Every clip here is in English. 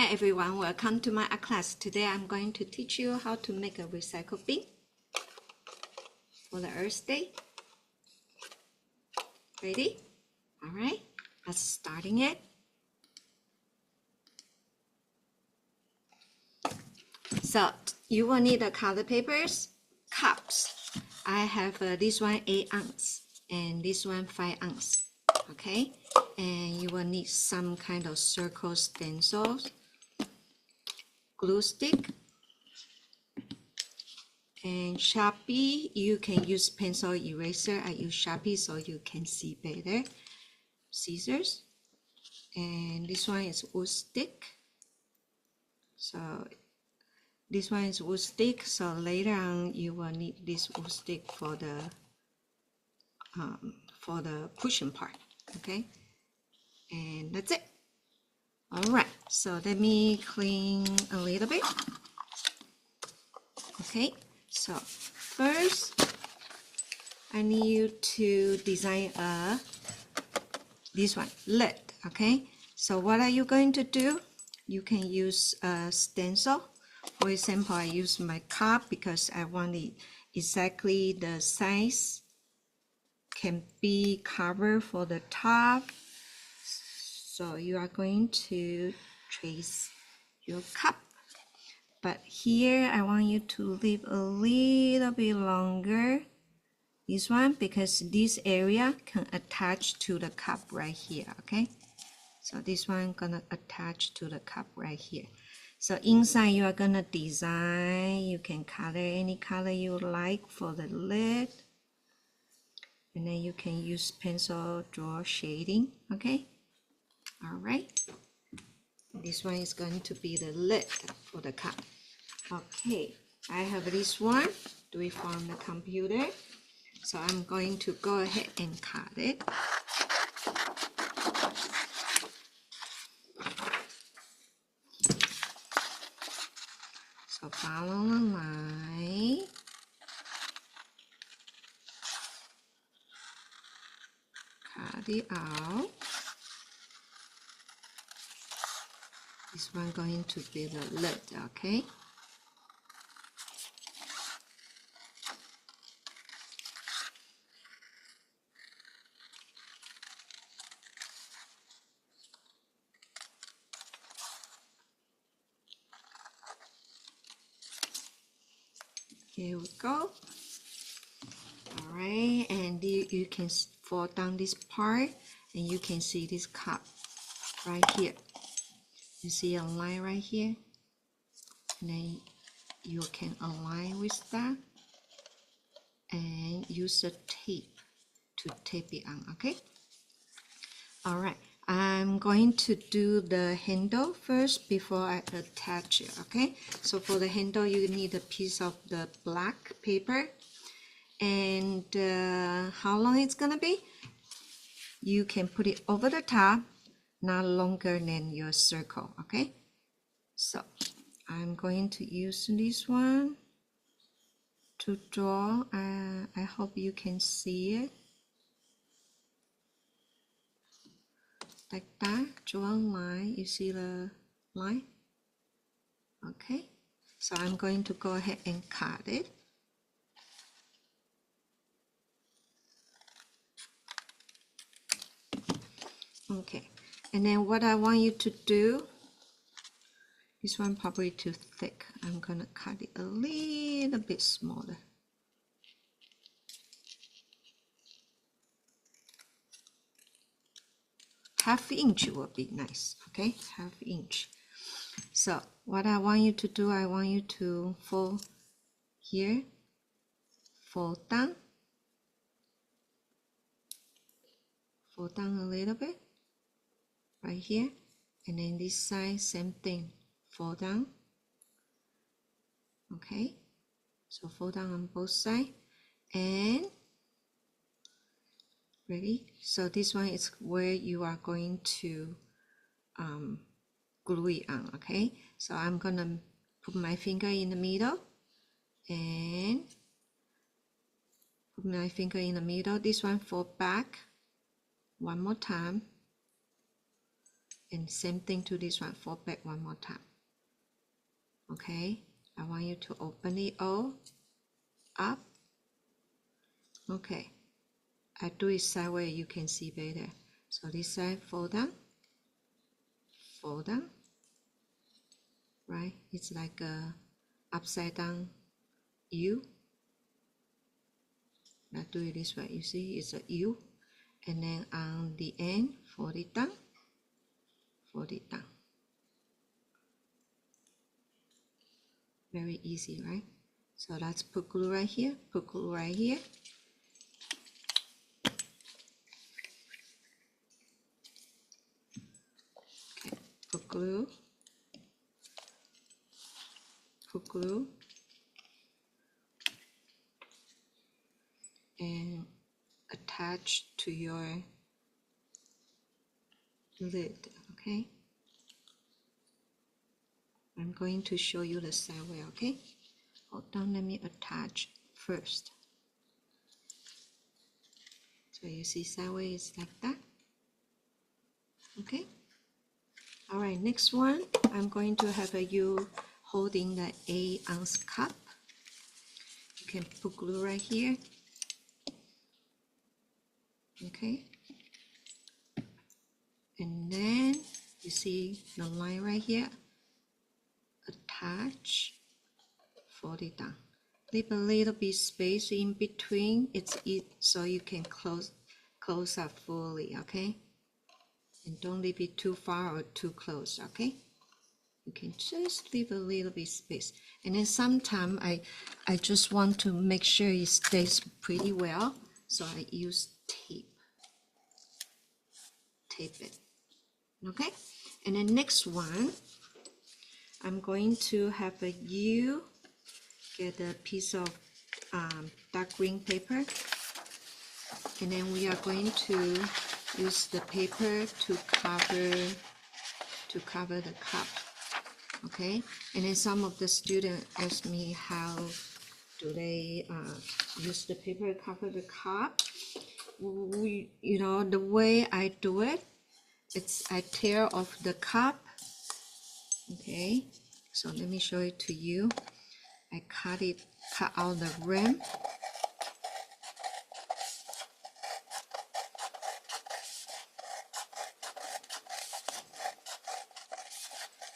Hi everyone, welcome to my art class. Today I'm going to teach you how to make a recycle bin for the Earth Day. Ready? Alright, let's starting it. So you will need the color papers, cups. I have this one 8 ounce and this one 5 ounce. Okay, and you will need some kind of circle stencils, glue stick, and Sharpie. You can use pencil eraser. I use Sharpie so you can see better. Scissors, and this one is wood stick. So this one is wood stick. So later on you will need this wood stick for the cushion part. Okay, and that's it. All right. So let me clean a little bit. Okay. So first, I need you to design this one lid. Okay. So what are you going to do? You can use a stencil. For example, I use my cup because I want it exactly the size can be covered for the top. So you are going to trace your cup. But here I want you to leave a little bit longer, this one, because this area can attach to the cup right here. Okay, so this one gonna attach to the cup right here. So inside you are gonna design, you can color any color you like for the lid, and then you can use pencil draw shading. Okay, all right, this one is going to be the lid for the cup. Okay, I have this one, do it from the computer. So I'm going to go ahead and cut it. So follow the line. Cut it out. This one going to be the lid, okay? Here we go. All right, and you can fold down this part and you can see this cup right here. You see a line right here? And then you can align with that and use a tape to tape it on, okay? All right, I'm going to do the handle first before I attach it, okay? So for the handle, you need a piece of the black paper. And how long it's gonna be? You can put it over the top, not longer than your circle, okay? So I'm going to use this one to draw. I hope you can see it. Like that, draw a line. You see the line? Okay, so I'm going to go ahead and cut it. Okay, and then what I want you to do, this one probably too thick. I'm gonna cut it a little bit smaller. Half-inch would be nice, okay? Half-inch. So what I want you to do, I want you to fold here, fold down a little bit, right here, and then this side, same thing, fold down. Okay, so fold down on both sides, and ready? So this one is where you are going to glue it on, okay? So I'm gonna put my finger in the middle and put my finger in the middle. This one fold back one more time. And same thing to this one, fold back one more time. Okay, I want you to open it all up. Okay, I do it sideways, you can see better. So this side, fold down, right? It's like a upside down U. Now do it this way, you see it's a U. And then on the end, fold it down, fold it down. Very easy, right? So let's put glue right here, put glue right here. Okay, put glue, and attach to your lid, okay? I'm going to show you the side way, okay? Hold on, let me attach first. So you see sideways like that, okay? All right, next one, I'm going to have you holding the 8-ounce cup. You can put glue right here, okay? And then you see the line right here, attach, fold it down. Leave a little bit space in between, so you can close up fully, okay? And don't leave it too far or too close, okay? You can just leave a little bit space. And then sometimes I just want to make sure it stays pretty well, so I use tape. Tape it, okay? And then next one, I'm going to have you get a piece of dark green paper, and then we are going to use the paper to cover the cup, okay? And then some of the students ask me how do they use the paper to cover the cup. You know, the way I do it, I tear off the cup, okay? So let me show it to you. I cut out the rim.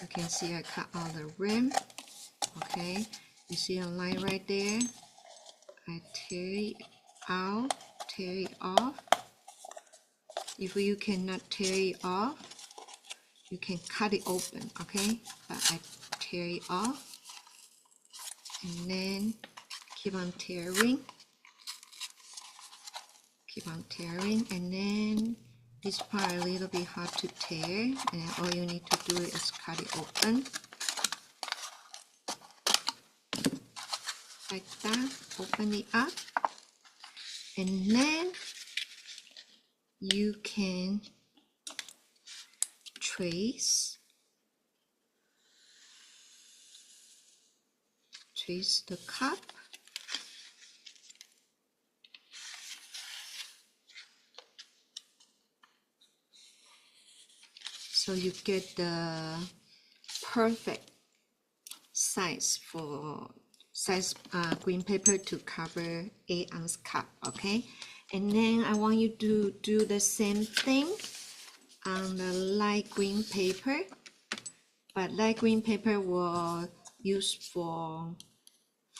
You can see I cut out the rim, okay? You see a line right there. I tear it out, tear it off. If you cannot tear it off, you can cut it open, okay? But I tear it off, and then keep on tearing, and then this part a little bit hard to tear, and all you need to do is cut it open like that. Open it up, and then you can trace the cup. So you get the perfect size green paper to cover 8-ounce cup, okay? And then I want you to do the same thing on the light green paper, but light green paper will use for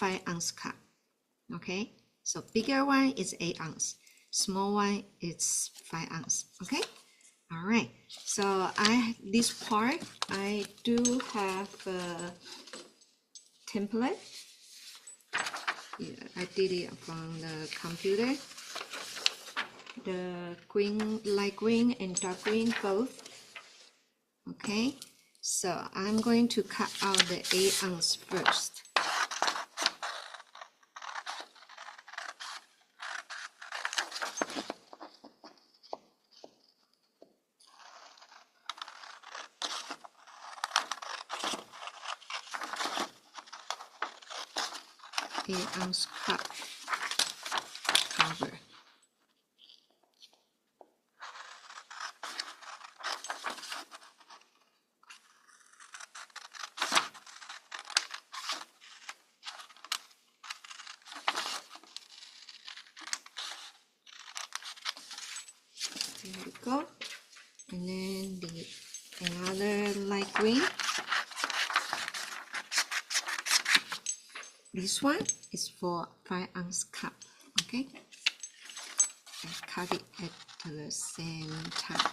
5-ounce cup, okay? So bigger one is 8 ounce, small one is 5 ounce, okay? All right, so this part I do have a template. Yeah, I did it from the computer. The green, light green and dark green both. Okay, so I'm going to cut out the 8-ounce first. Ounce cup cover. recycle. And then another light green. This one is for 5-ounce cup. Okay, I cut it at the same time.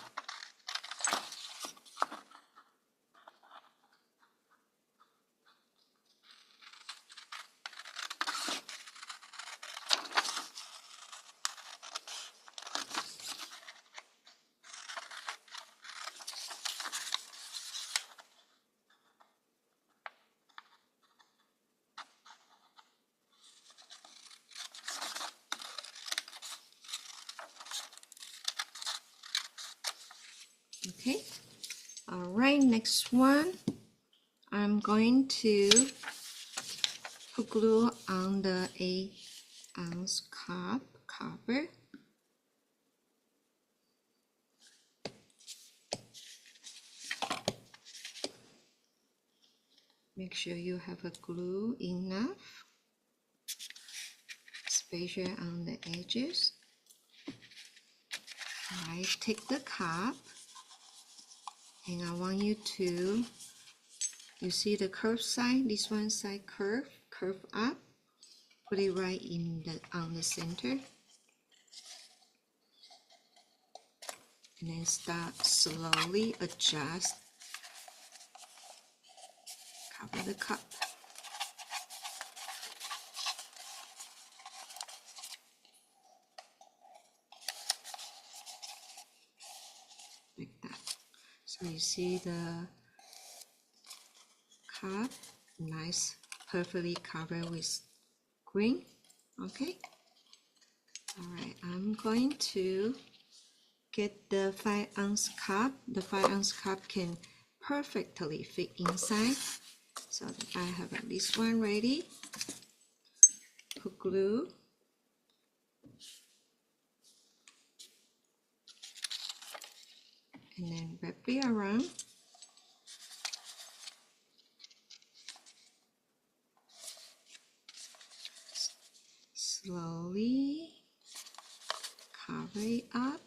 Okay, all right, next one, I'm going to put glue on the 8-ounce cup cover. Make sure you have a glue enough, especially on the edges. All right, take the cup, and I want you to, you see the curved side, this one side curve up, put it right in on the center, and then start slowly adjust, cover the cup. Like that. So you see the cup, nice, perfectly covered with green. Okay. All right, I'm going to get the 5-ounce cup. The 5-ounce cup can perfectly fit inside. So I have this one ready. Put glue. And then wrap it around. Slowly cover it up.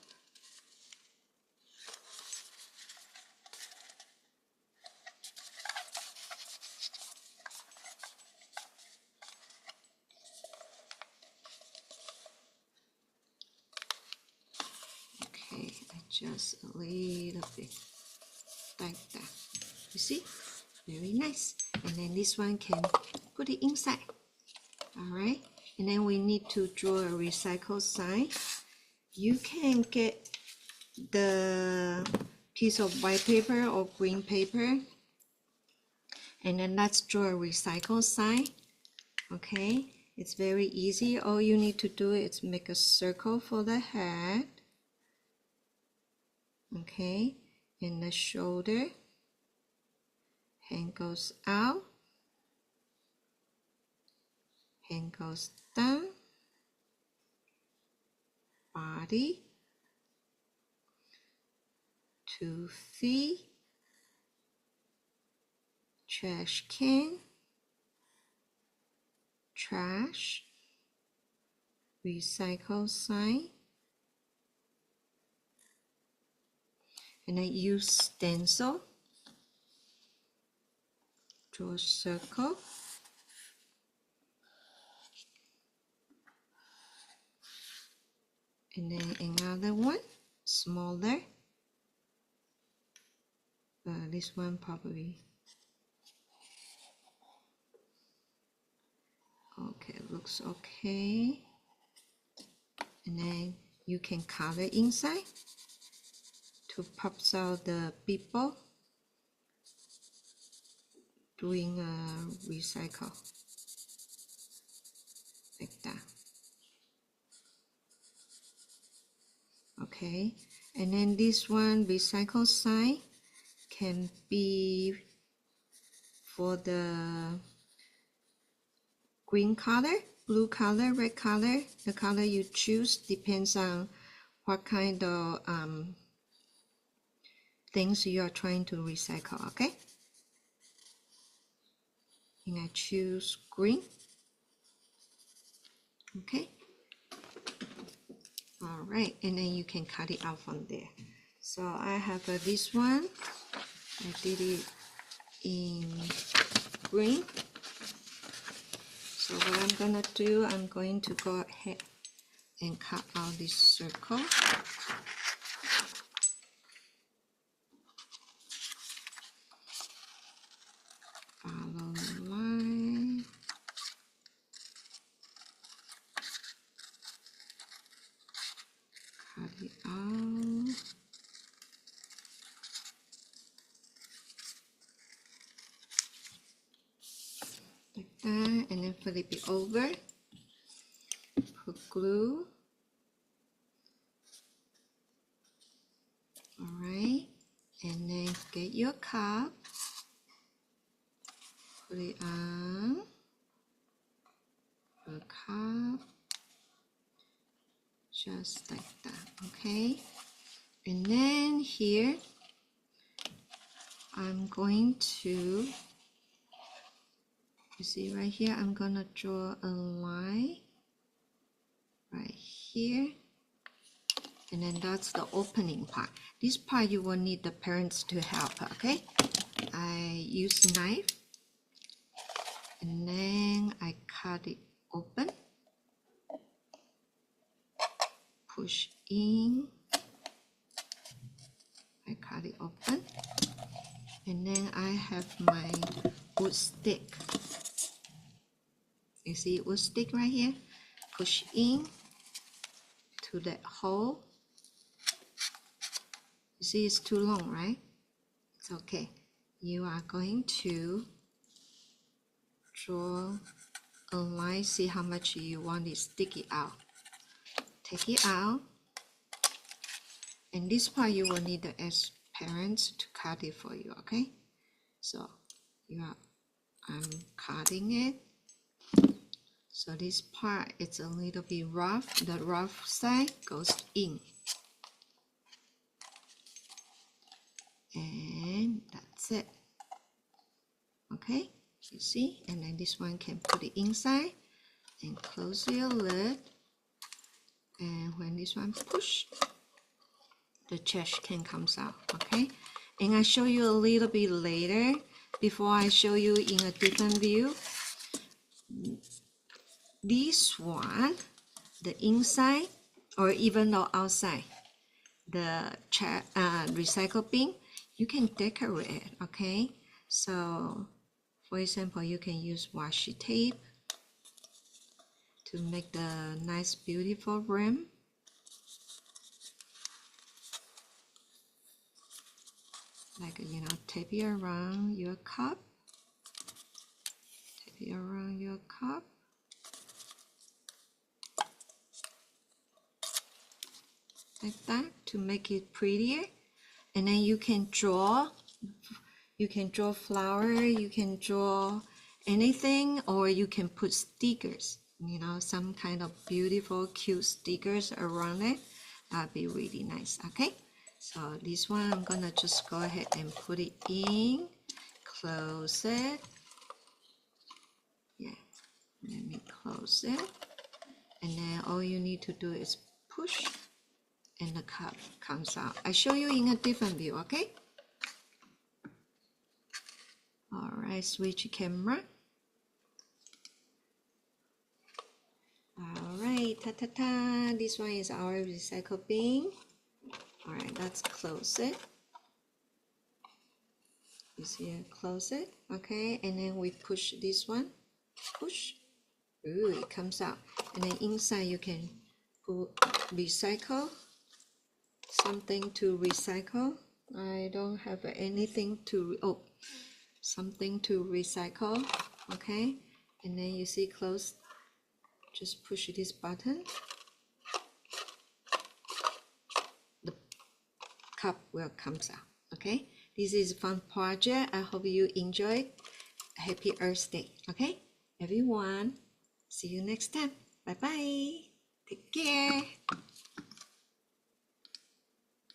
Okay, adjust a little bit like that. You see? Very nice. And then this one can put it inside. All right. And then we need to draw a recycle sign. You can get the piece of white paper or green paper, and then let's draw a recycle sign. Okay, it's very easy. All you need to do is make a circle for the head. Okay, and the shoulder, hand goes out, hand goes down, body, 2 feet, trash can, trash, recycle sign, and then use stencil, draw a circle, and then another one, smaller. This one probably, okay, looks okay. And then you can color inside to pop out the people doing a recycle like that. Okay, and then this one recycle sign can be for the green color, blue color, red color. The color you choose depends on what kind of things you are trying to recycle. Okay, and I choose green. Okay, all right, and then you can cut it out from there. So I have this one. I did it in green. So what I'm gonna do, I'm going to go ahead and cut out this circle. Follow the line. Cut it out. Like that, and then flip it over. Put glue. Alright, and then get your cup. Put it on the cup. Just like that, okay? And then here, I'm going to, you see right here, I'm gonna draw a line right here. And then that's the opening part. This part you will need the parents to help, okay? I use knife. And then I cut it open. Push in. I cut it open. And then I have my wood stick. You see wood stick right here? Push in to that hole. You see it's too long, right? It's okay. You are going to draw a line, see how much you want it sticky out. Take it out. And this part you will need the parents to cut it for you, okay? So I'm cutting it. So this part, it's a little bit rough. The rough side goes in. And that's it. Okay, you see? And then this one can put it inside and close your lid. And when this one push, the trash can comes out, okay? And I show you a little bit later, before I show you in a different view. This one, the inside or even the outside, the recycle bin, you can decorate it, okay? So, for example, you can use washi tape to make the nice, beautiful rim. Like, you know, tape it around your cup. Tape it around your cup. Like that to make it prettier. And then you can draw flower, you can draw anything, or you can put stickers, you know, some kind of beautiful cute stickers around it. That'd be really nice. Okay, so this one I'm gonna just go ahead and put it in, close it. Yeah, let me close it, and then all you need to do is push and the cup comes out. I show you in a different view, okay? All right, switch camera. All right, ta-ta-ta. This one is our recycle bin. All right, let's close it. You see it, close it, okay? And then we push this one, push. Ooh, it comes out. And then inside you can put recycle, something to recycle. I don't have anything to, something to recycle, okay? And then you see close, just push this button. The cup will comes out, okay? This is a fun project. I hope you enjoy. Happy Earth Day, okay? Everyone, see you next time. Bye-bye. Take care.